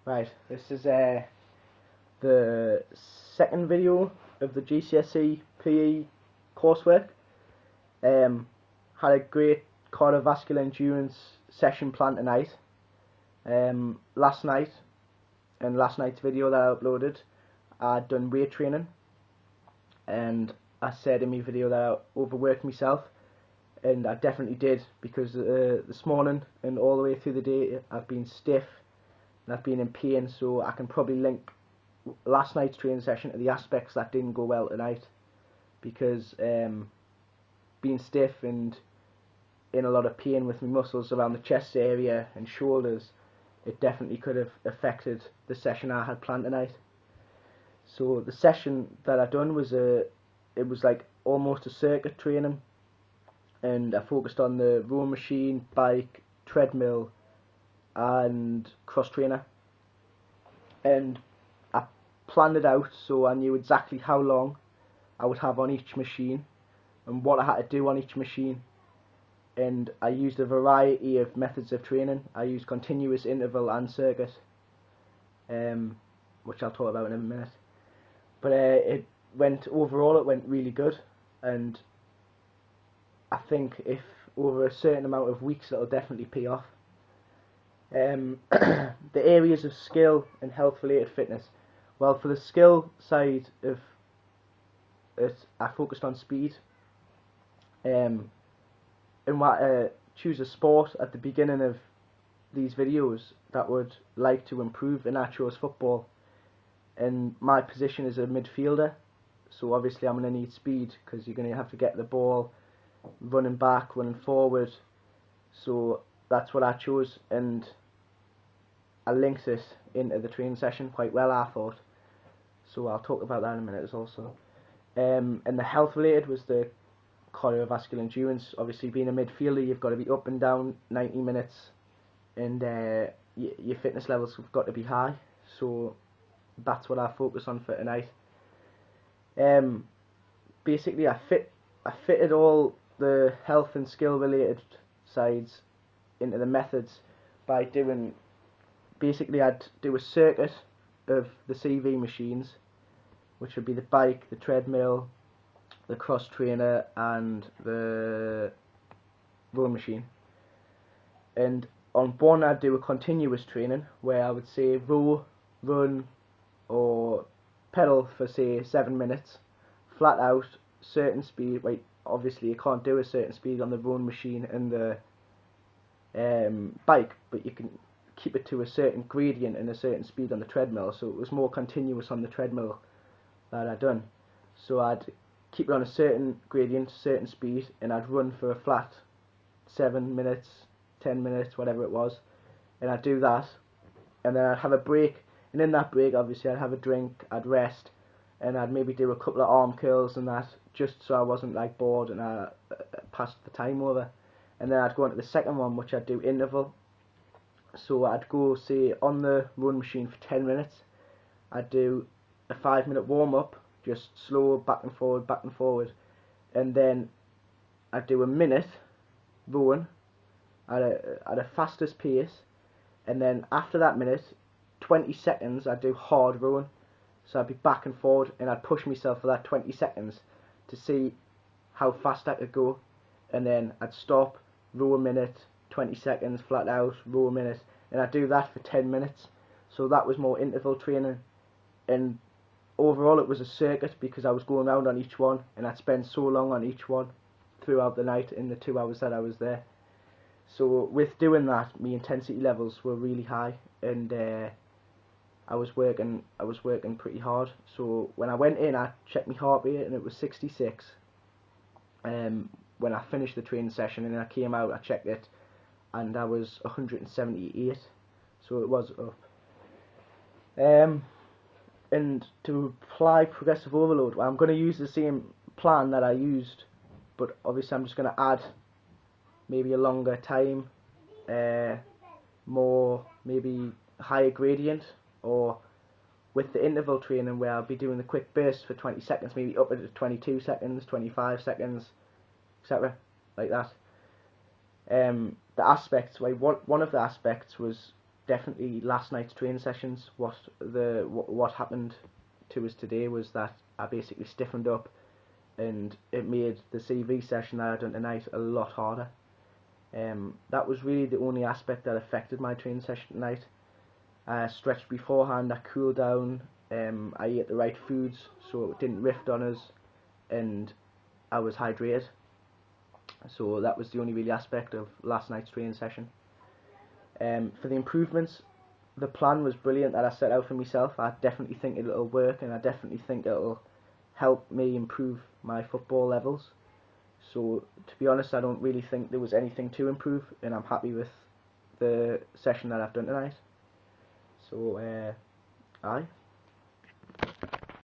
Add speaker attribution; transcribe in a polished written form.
Speaker 1: Right, this is the second video of the Gcse PE coursework. Had a great cardiovascular endurance session planned tonight. Last night, in last night's video that I uploaded, I'd done weight training, and I said in my video that I overworked myself, and I definitely did, because this morning and all the way through the day I've been stiff and I've been in pain, so I can probably link last night's training session to the aspects that didn't go well tonight, because being stiff and in a lot of pain with my muscles around the chest area and shoulders, it definitely could have affected the session I had planned tonight. So the session that I done was it was like almost a circuit training, and I focused on the rowing machine, bike, treadmill and cross trainer, and I planned it out so I knew exactly how long I would have on each machine and what I had to do on each machine. And I used a variety of methods of training. I used continuous interval and circuit, which I'll talk about in a minute. But overall it went really good, and I think if over a certain amount of weeks it'll definitely pay off. The areas of skill and health related fitness. Well, for the skill side of it, I focused on speed. And choose a sport at the beginning of these videos that would like to improve, and I chose football. And my position is a midfielder, so obviously I'm going to need speed, because you're going to have to get the ball running back, running forward. So that's what I chose, and I linked this into the training session quite well, I thought. So I'll talk about that in a minute also. And the health related was the cardiovascular endurance. Obviously, being a midfielder, you've got to be up and down 90 minutes, and your fitness levels have got to be high. So that's what I focus on for tonight. Basically, I fitted all the health and skill related sides into the methods by doing, basically I'd do a circuit of the CV machines, which would be the bike, the treadmill, the cross trainer and the rowing machine. And on one I'd do a continuous training where I would say row, run or pedal for say 7 minutes, flat out, certain speed. Wait, obviously you can't do a certain speed on the rowing machine and the bike, but you can keep it to a certain gradient and a certain speed on the treadmill, so it was more continuous on the treadmill that I'd done. So I'd keep it on a certain gradient, certain speed, and I'd run for a flat 7 minutes, 10 minutes, whatever it was, and I'd do that, and then I'd have a break, and in that break obviously I'd have a drink, I'd rest, and I'd maybe do a couple of arm curls and that, just so I wasn't like bored and I passed the time over. And then I'd go on to the second one, which I'd do interval. So I'd go, say, on the run machine for 10 minutes, I'd do a 5-minute warm-up, just slow, back and forward, and then I'd do a minute rowing at a fastest pace, and then after that minute, 20 seconds I'd do hard rowing. So I'd be back and forward, and I'd push myself for that 20 seconds to see how fast I could go, and then I'd stop, row a minute, 20 seconds, flat out, row a minute, and I'd do that for 10 minutes. So that was more interval training, and overall it was a circuit because I was going around on each one, and I'd spend so long on each one throughout the night in the 2 hours that I was there. So with doing that, my intensity levels were really high, and I was working pretty hard. So when I went in, I checked my heart rate and it was 66. When I finished the training session, and I came out, I checked it, and I was 178. So it was up. And to apply progressive overload, well, I'm going to use the same plan that I used, but obviously I'm just going to add maybe a longer time, more maybe higher gradient, or with the interval training where I'll be doing the quick bursts for 20 seconds, maybe up to 22 seconds, 25 seconds, etc. like that. The aspects, one of the aspects was definitely last night's training sessions. What happened to us today was that I basically stiffened up, and it made the CV session that I done tonight a lot harder. That was really the only aspect that affected my training session tonight. I stretched beforehand, I cooled down, I ate the right foods so it didn't rift on us, and I was hydrated. So that was the only really aspect of last night's training session. For the improvements, the plan was brilliant that I set out for myself. I definitely think it'll work, and I definitely think it'll help me improve my football levels. So to be honest, I don't really think there was anything to improve, and I'm happy with the session that I've done tonight. So aye.